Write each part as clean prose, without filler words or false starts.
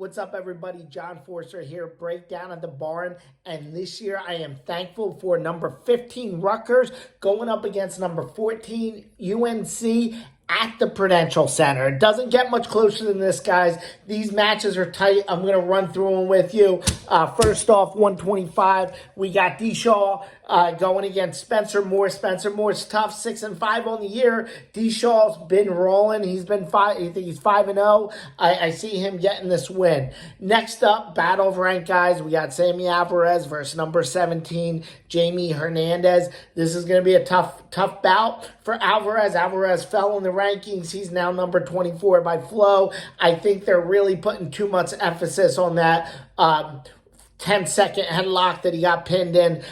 What's up, everybody? John Forster here, breakdown at the barn. And this year, I am thankful for number 15 Rutgers going up against number 14 UNC at the Prudential Center. It doesn't get much closer than this, guys. These matches are tight. I'm going to run through them with you. First off, 125, we got D-Shaw going against Spencer Moore. Spencer Moore's tough, 6-5 on the year. D-Shaw's been rolling. He's been I think he's 5-0. I see him getting this win. Next up, battle of rank, guys. We got Sammy Alvarez versus number 17, Jamie Hernandez. This is going to be a tough bout for Alvarez. Alvarez fell in the rankings. He's now number 24 by Flow. I think they're really putting too much emphasis on that 10-second headlock that he got pinned in.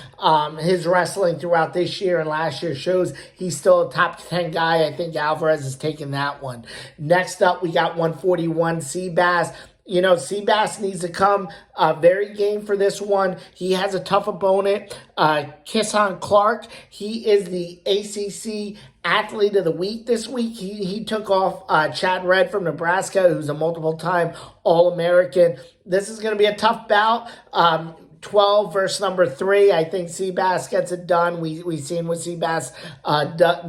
His wrestling throughout this year and last year shows he's still a top 10 guy. I think Alvarez is taking that one. Next up, we got 141 Seabass. You know, Seabass needs to come very game for this one. He has a tough opponent, Kisson Clark. He is the ACC Athlete of the Week this week. He took off Chad Redd from Nebraska, who's a multiple-time All-American. This is going to be a tough bout. 12 versus number 3. I think Seabass gets it done. We've seen what Seabass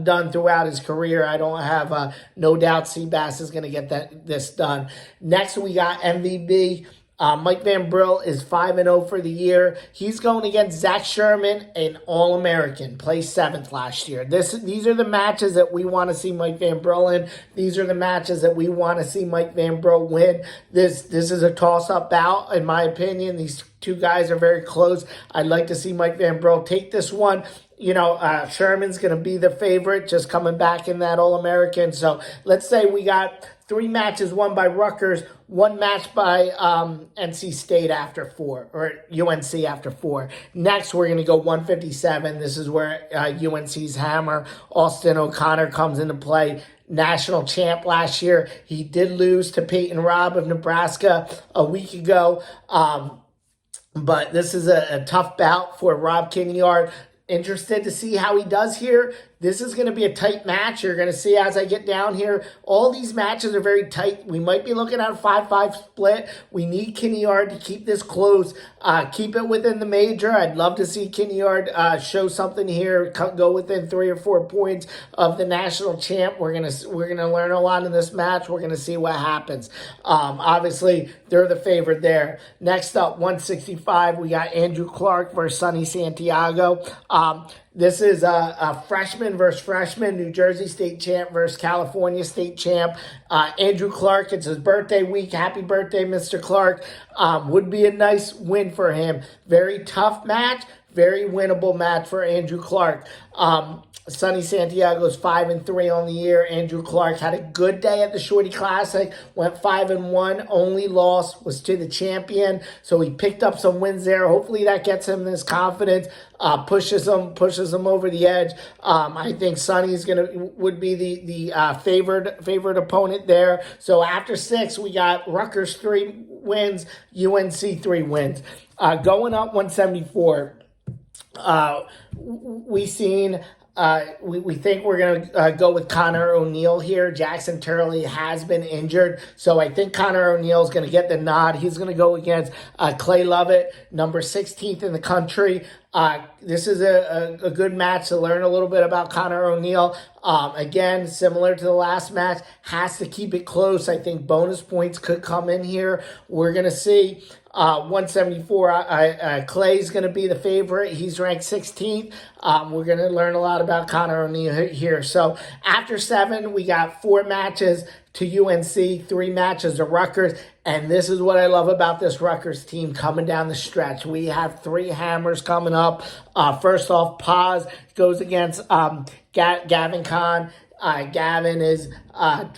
done throughout his career. I don't have no doubt Seabass is going to get this done. Next, we got MVP. Mike Van Brill is 5-0 for the year. He's going against Zach Sherman, an All-American, placed 7th last year. These are the matches that we want to see Mike Van Brill in. These are the matches that we want to see Mike Van Brill win. This is a toss-up bout, in my opinion. These two guys are very close. I'd like to see Mike Van Brill take this one. You know, Sherman's going to be the favorite, just coming back in that All-American. So let's say we got 3 matches won by Rutgers, 1 match by NC State after 4, or UNC after 4. Next, we're going to go 157. This is where UNC's hammer, Austin O'Connor, comes into play. National champ last year. He did lose to Peyton Robb of Nebraska a week ago. But this is a tough bout for Rob Kinneard. Interested to see how he does here. This is going to be a tight match. You're going to see as I get down here, all these matches are very tight. We might be looking at a 5-5 split. We need Kinneard to keep this close, keep it within the major. I'd love to see Kinneard show something here, go within 3 or 4 points of the national champ. We're gonna learn a lot in this match. We're gonna see what happens. Obviously, they're the favorite there. Next up, 165, we got Andrew Clark versus Sonny Santiago. This is a freshman versus freshman, New Jersey state champ versus California state champ. Andrew Clark, it's his birthday week. Happy birthday, Mr. Clark. Would be a nice win for him. Very tough match, very winnable match for Andrew Clark. Sonny Santiago's 5-3 on the year. Andrew Clark had a good day at the Shorty Classic, went 5-1. Only loss was to the champion, so he picked up some wins there. Hopefully that gets him this confidence, pushes him over the edge. I think Sonny would be the favored opponent there. So after 6, we got Rutgers 3 wins, UNC 3 wins. Going up 174. We think we're going to go with Connor O'Neill here. Jackson Turley has been injured, so I think Connor O'Neill is going to get the nod. He's going to go against Clay Lovett, number 16th in the country. This is a good match to learn a little bit about Connor O'Neill. Again, similar to the last match, has to keep it close. I think bonus points could come in here. We're going to see. 174, Clay's going to be the favorite. He's ranked 16th. We're going to learn a lot about Connor O'Neill here. So after 7, we got 4 matches to UNC, 3 matches to Rutgers. And this is what I love about this Rutgers team coming down the stretch. We have 3 hammers coming up. First off, Paz goes against Gavin Kahn. Gavin is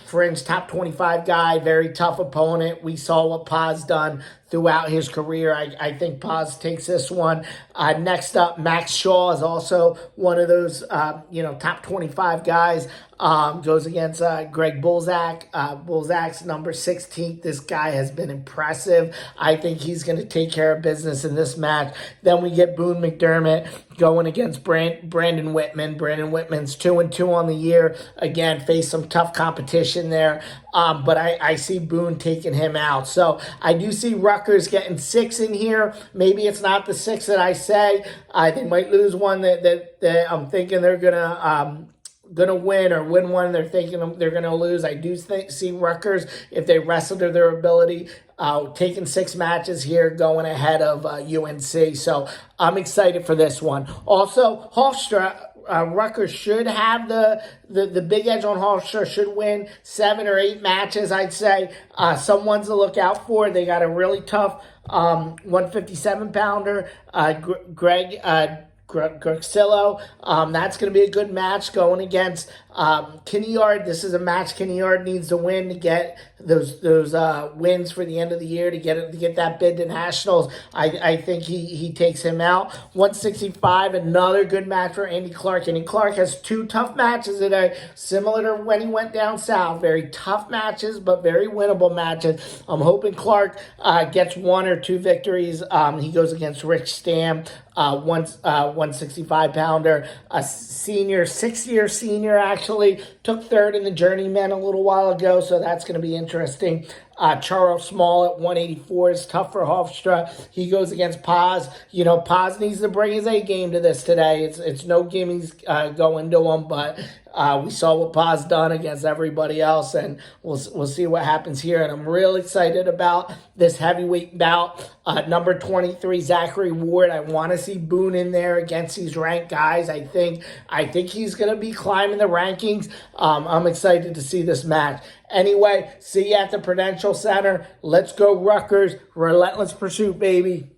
fringe top 25 guy, very tough opponent. We saw what Paz done throughout his career. I think Paz takes this one. Next up, Max Shaw is also one of those, top 25 guys. Goes against Greg Bulzak. Bulzak's number 16th. This guy has been impressive. I think he's going to take care of business in this match. Then we get Boone McDermott going against Brandon Whitman. Brandon Whitman's 2-2 on the year. Again, faced some tough competition competition there. But I see Boone taking him out. So I do see Rutgers getting 6 in here. Maybe it's not the 6 that I say. They might lose one that I'm thinking they're gonna win, or win one they're thinking they're gonna lose. I do see Rutgers, if they wrestle to their ability, taking 6 matches here, going ahead of UNC. So I'm excited for this one. Also, Hofstra. Rutgers should have the big edge on Hofstra, should win 7 or 8 matches, I'd say. Some ones to look out for. They got a really tough 157-pounder, Greg Gruxillo. That's going to be a good match going against Kinneard. This is a match Kinneard needs to win to get those wins for the end of the year, to get that bid to nationals. I think he takes him out. 165, another good match for Andy Clark. Andy Clark has 2 tough matches today, similar to when he went down south. Very tough matches, but very winnable matches. I'm hoping Clark gets 1 or 2 victories. He goes against Rich Stam, 165-pounder, a senior, 6-year senior, actually took 3rd in the Journeyman a little while ago, so that's going to be interesting. Charles Small at 184 is tough for Hofstra. He goes against Paz. Paz needs to bring his A game to this today. It's no gimmies going to him, but we saw what Paz done against everybody else, and we'll see what happens here. And I'm real excited about this heavyweight bout. Number 23, Zachary Ward. I want to see Boone in there against these ranked guys. I think he's going to be climbing the rankings. I'm excited to see this match. Anyway, see you at the Prudential Center. Let's go Rutgers. Relentless pursuit, baby.